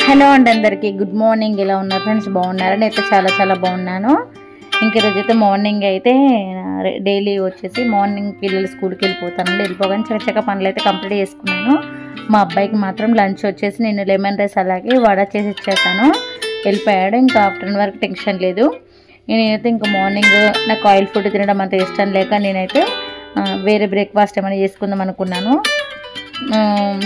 Hello అండి, అందరికీ good morning. ఎలా ఉన్నారు ఫ్రెండ్స్? బాగున్నారా? నేనైతే చాలా చాలా బాగున్నాను. ఇంక ఈరోజైతే మార్నింగ్ అయితే డైలీ వచ్చేసి మార్నింగ్ పిల్లలు స్కూల్కి వెళ్ళిపోతానండి. వెళ్ళిపోగానే చక్కచక్క పనులు అయితే కంప్లీట్ చేసుకున్నాను. మా అబ్బాయికి మాత్రం లంచ్ వచ్చేసి నేను లెమన్ రైస్ అలాగే వడ చేసి ఇచ్చేసాను. వెళ్ళిపోయాడు. ఇంకా ఆఫ్టర్నూన్ వరకు టెన్షన్ లేదు. నేనైతే ఇంకా మార్నింగ్ నాకు ఆయిల్ ఫుడ్ తినడం అంత ఇష్టం లేక నేనైతే వేరే బ్రేక్ఫాస్ట్ ఏమైనా చేసుకుందాం అనుకున్నాను.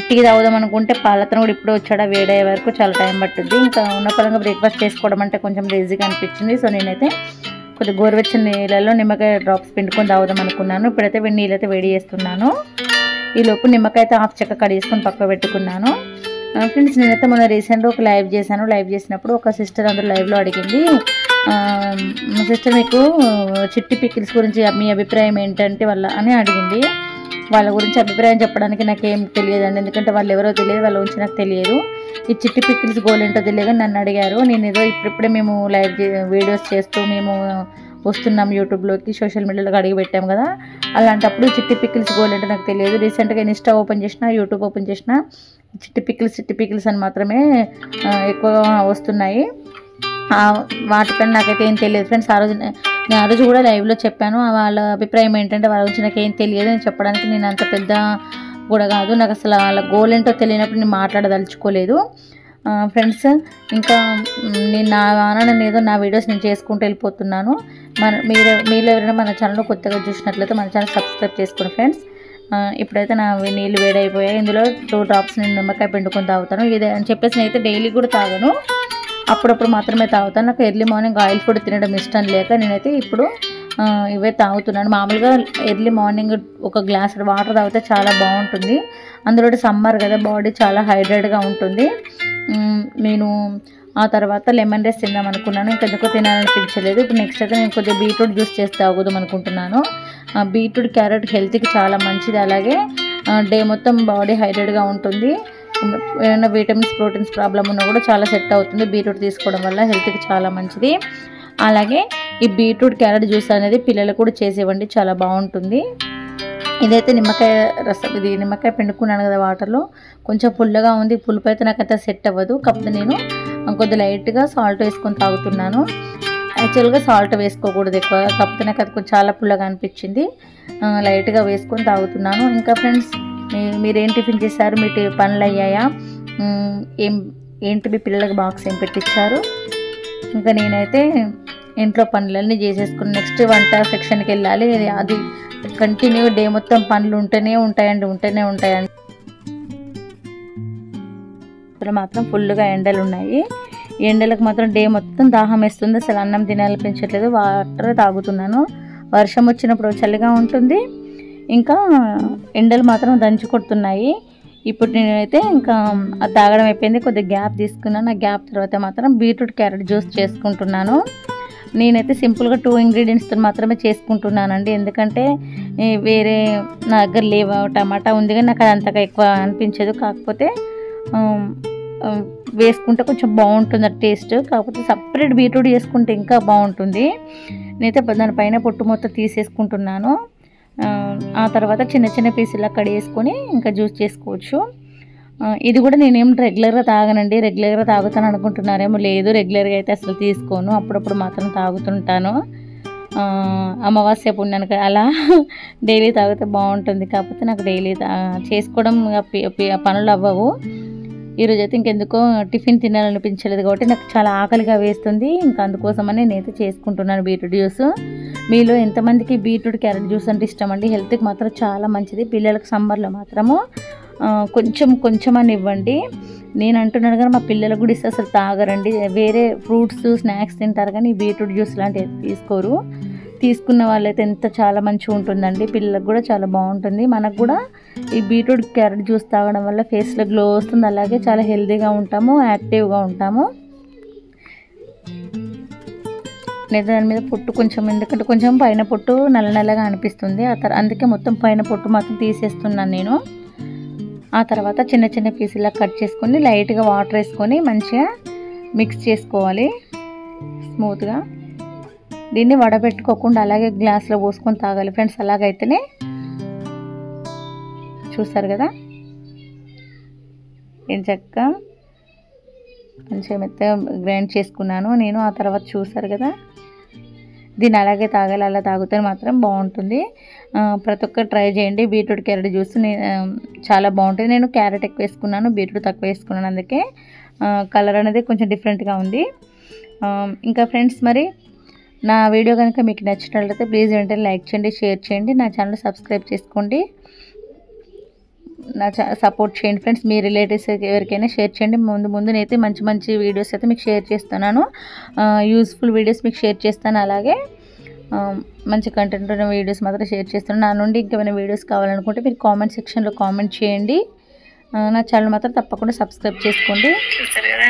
టీ తాగుదాం అనుకుంటే పాలతను కూడా ఇప్పుడు వచ్చాడా వేడయ్యే వరకు చాలా టైం పట్టుద్ది. ఇంకా ఉన్న పరంగా బ్రేక్ఫాస్ట్ చేసుకోవడం అంటే కొంచెం లేజీగా అనిపించింది. సో నేనైతే కొద్దిగా గోరువెచ్చని నీళ్ళలో నిమ్మకాయ డ్రాప్స్ పిండుకొని తాగుదాం అనుకున్నాను. ఇప్పుడైతే నీళ్ళైతే వేడి చేస్తున్నాను. ఈలోపు నిమ్మకాయ అయితే హాఫ్ చెక్క కడిగేసుకొని పక్క పెట్టుకున్నాను. ఫ్రెండ్స్, నేనైతే మొన్న రీసెంట్గా ఒక లైవ్ చేశాను. లైవ్ చేసినప్పుడు ఒక సిస్టర్ అందరూ లైవ్లో అడిగింది, సిస్టర్ మీకు చిట్టి పికిల్స్ గురించి మీ అభిప్రాయం ఏంటంటే అని అడిగింది. వాళ్ళ గురించి అభిప్రాయం చెప్పడానికి నాకేం తెలియదండి, ఎందుకంటే వాళ్ళు ఎవరో తెలియదు, వాళ్ళ గురించి నాకు తెలియదు. ఈ చిట్టి పికిల్స్ గోల్ ఏంటో తెలియదు, నన్ను అడిగారు. నేను ఏదో ఇప్పుడిప్పుడే మేము లైవ్ వీడియోస్ చేస్తూ మేము వస్తున్నాం యూట్యూబ్లోకి, సోషల్ మీడియాలోకి అడిగి పెట్టాం కదా, అలాంటప్పుడు చిట్టి పికిల్స్ గోల్ ఏంటో నాకు తెలియదు. రీసెంట్గా ఇన్స్టా ఓపెన్ చేసిన, యూట్యూబ్ ఓపెన్ చేసిన చిట్టి పికిల్స్ అని మాత్రమే ఎక్కువగా వస్తున్నాయి. వాటిపైన నాకైతే ఏం తెలియదు ఫ్రెండ్స్. నేను ఆ రోజు కూడా లైవ్లో చెప్పాను. వాళ్ళ అభిప్రాయం ఏంటంటే వాళ్ళ గురించి నాకు ఏం తెలియదు, నేను చెప్పడానికి నేను అంత పెద్ద కూడా కాదు, నాకు అసలు వాళ్ళ గోల్ ఏంటో తెలియనప్పుడు నేను మాట్లాడదలుచుకోలేదు ఫ్రెండ్స్. ఇంకా నేను నా ఆనందం ఏదో నా వీడియోస్ నేను చేసుకుంటూ వెళ్ళిపోతున్నాను. మీరు ఎవరైనా మన ఛానల్ కొత్తగా చూసినట్లయితే మన ఛానల్ సబ్స్క్రైబ్ చేసుకోండి ఫ్రెండ్స్. ఇప్పుడైతే నా నీళ్ళు వేడైపోయాయి. ఇందులో 2 డ్రాప్స్ నేను నిమ్మకాయ పిండుకొని తాగుతాను. ఇది అని చెప్పేసి నేనైతే డైలీ కూడా తాగను, అప్పుడప్పుడు మాత్రమే తాగుతాను. నాకు ఎర్లీ మార్నింగ్ ఆయిల్ ఫుడ్ తినడం ఇష్టం లేక నేనైతే ఇప్పుడు ఇవే తాగుతున్నాను. మామూలుగా ఎర్లీ మార్నింగ్ ఒక గ్లాస్ వాటర్ తాగితే చాలా బాగుంటుంది. అందులో సమ్మర్ కదా, బాడీ చాలా హైడ్రేట్గా ఉంటుంది. నేను ఆ తర్వాత లెమన్ రైస్ తిందాం అనుకున్నాను, ఇంకెందుకో తినాలనిపించలేదు. ఇప్పుడు నెక్స్ట్ అయితే నేను కొద్దిగా బీట్రూట్ జ్యూస్ చేసి తాగుదాం అనుకుంటున్నాను. బీట్రూట్, క్యారెట్ హెల్త్కి చాలా మంచిది. అలాగే డే మొత్తం బాడీ హైడ్రేట్గా ఉంటుంది. ఏమైనా విటమిన్స్ ప్రోటీన్స్ ప్రాబ్లం ఉన్నా కూడా చాలా సెట్ అవుతుంది బీట్రూట్ తీసుకోవడం వల్ల, హెల్త్కి చాలా మంచిది. అలాగే ఈ బీట్రూట్ క్యారెట్ జ్యూస్ అనేది పిల్లలకు కూడా చేసేవ్వండి, చాలా బాగుంటుంది. ఇదైతే నిమ్మకాయ రసం, ఇది నిమ్మకాయ పిండుకున్నాను కదా వాటర్లో, కొంచెం పుల్లగా ఉంది. పులుపు అయితే నాకైతే సెట్ అవ్వదు, కాకపోతే నేను కొద్దిగా లైట్గా సాల్ట్ వేసుకొని తాగుతున్నాను. యాక్చువల్గా సాల్ట్ వేసుకోకూడదు ఎక్కువ, కాకపోతే నాకు అది కొంచెం చాలా పుల్లగా అనిపించింది, లైట్గా వేసుకొని తాగుతున్నాను. ఇంకా ఫ్రెండ్స్, మీరేం టిఫిన్ చేశారు? మీ పనులు అయ్యాయా? ఏంటి మీ పిల్లలకు బాక్స్ ఏం పెట్టించారు? ఇంకా నేనైతే ఇంట్లో పనులన్నీ చేసేసుకుని నెక్స్ట్ వంట సెక్షన్కి వెళ్ళాలి. అది కంటిన్యూ డే మొత్తం పనులు ఉంటూనే ఉంటాయండి. ఇప్పుడు మాత్రం ఫుల్గా ఎండలు ఉన్నాయి. ఎండలకు మాత్రం డే మొత్తం దాహం వేస్తుంది, అసలు అన్నం తినాలనిపించట్లేదు. వాటర్ తాగుతున్నాను. వర్షం వచ్చినప్పుడు చలిగా ఉంటుంది, ఇంకా ఎండలు మాత్రం దంచి కొడుతున్నాయి. ఇప్పుడు నేనైతే ఇంకా అది తాగడం అయిపోయింది, కొద్దిగా గ్యాప్ తీసుకున్నాను. ఆ గ్యాప్ తర్వాత మాత్రం బీట్రూట్ క్యారెట్ జ్యూస్ చేసుకుంటున్నాను. నేనైతే సింపుల్గా 2 ఇంగ్రీడియంట్స్తో మాత్రమే చేసుకుంటున్నానండి, ఎందుకంటే వేరే నా దగ్గర లేవు. టమాటా ఉంది కానీ నాకు అది అంతగా ఎక్కువ అనిపించదు, కాకపోతే వేసుకుంటే కొంచెం బాగుంటుంది ఆ టేస్ట్. కాకపోతే సపరేట్ బీట్రూట్ చేసుకుంటే ఇంకా బాగుంటుంది. నేనైతే దానిపైన పొట్టు మొత్తం తీసేసుకుంటున్నాను. ఆ తర్వాత చిన్న చిన్న పీసులా కడిగేసుకొని ఇంకా జ్యూస్ చేసుకోవచ్చు. ఇది కూడా నేనేం రెగ్యులర్గా తాగనండి. రెగ్యులర్గా తాగుతాను అనుకుంటున్నారేమో, లేదు, రెగ్యులర్గా అయితే అసలు తీసుకోను, అప్పుడప్పుడు మాత్రం తాగుతుంటాను. అమావాస్య పుణ్యానికి అలా డైలీ తాగితే బాగుంటుంది, కాకపోతే నాకు డైలీ చేసుకోవడం పనులు అవ్వవు. ఈరోజు అయితే ఇంకెందుకో టిఫిన్ తినాలనిపించలేదు కాబట్టి నాకు చాలా ఆకలిగా వేస్తుంది. ఇంకా అందుకోసమని నేనైతే చేసుకుంటున్నాను బీట్రూట్ జ్యూస్. మీలో ఎంతమందికి బీట్రూట్ క్యారెట్ జ్యూస్ అంటే ఇష్టం అండి? హెల్త్కి మాత్రం చాలా మంచిది. పిల్లలకు సమ్మర్లో మాత్రము కొంచెం అని ఇవ్వండి. నేను అంటున్నాను కానీ మా పిల్లలకు కూడా ఇస్తే అసలు తాగరండి. వేరే ఫ్రూట్స్ స్నాక్స్ తింటారు కానీ బీట్రూట్ జ్యూస్ లాంటివి తీసుకోరు. తీసుకున్న వాళ్ళైతే చాలా మంచిగా ఉంటుందండి, పిల్లలకు కూడా చాలా బాగుంటుంది. మనకు కూడా ఈ బీట్రూట్ క్యారెట్ జ్యూస్ తాగడం వల్ల ఫేస్లో గ్లో వస్తుంది, అలాగే చాలా హెల్తీగా ఉంటాము, యాక్టివ్గా ఉంటాము. లేదా దాని మీద పొట్టు కొంచెం, ఎందుకంటే కొంచెం పైన పొట్టు నల్లగా అనిపిస్తుంది, అందుకే మొత్తం పైన పొట్టు మాత్రం తీసేస్తున్నాను నేను. ఆ తర్వాత చిన్న చిన్న పీసులా కట్ చేసుకొని లైట్గా వాటర్ వేసుకొని మంచిగా మిక్స్ చేసుకోవాలి స్మూత్గా. దీన్ని వడబెట్టుకోకుండా అలాగే గ్లాస్లో పోసుకొని తాగాలి ఫ్రెండ్స్. అలాగైతేనే, చూస్తారు కదా ఏం చక్కగా మంచిగా మెత్తగా గ్రైండ్ చేసుకున్నాను నేను. ఆ తర్వాత చూసారు కదా, దీన్ని అలాగే తాగాలి, అలా తాగితే మాత్రం బాగుంటుంది. ప్రతి ఒక్కరు ట్రై చేయండి. బీట్రూట్ క్యారెట్ జ్యూస్ చాలా బాగుంటుంది. నేను క్యారెట్ ఎక్కువ వేసుకున్నాను, బీట్రూట్ తక్కువ వేసుకున్నాను, అందుకే కలర్ అనేది కొంచెం డిఫరెంట్గా ఉంది. ఇంకా ఫ్రెండ్స్, మరి నా వీడియో కనుక మీకు నచ్చినట్లయితే ప్లీజ్ వెంటనే లైక్ చేయండి, షేర్ చేయండి, నా ఛానల్ సబ్స్క్రైబ్ చేసుకోండి, నా సపోర్ట్ చేయండి ఫ్రెండ్స్. మీ రిలేటివ్స్ ఎవరికైనా షేర్ చేయండి. ముందునైతే మంచి మంచి వీడియోస్ అయితే మీకు షేర్ చేస్తున్నాను, యూస్ఫుల్ వీడియోస్ మీకు షేర్ చేస్తాను. అలాగే మంచి కంటెంట్ ఉన్న వీడియోస్ మాత్రం షేర్ చేస్తున్నాను. నా నుండి ఇంకేమైనా వీడియోస్ కావాలనుకుంటే మీరు కామెంట్ సెక్షన్లో కామెంట్ చేయండి. నా ఛానల్ మాత్రం తప్పకుండా సబ్స్క్రైబ్ చేసుకోండి. చూస్తారు కదా.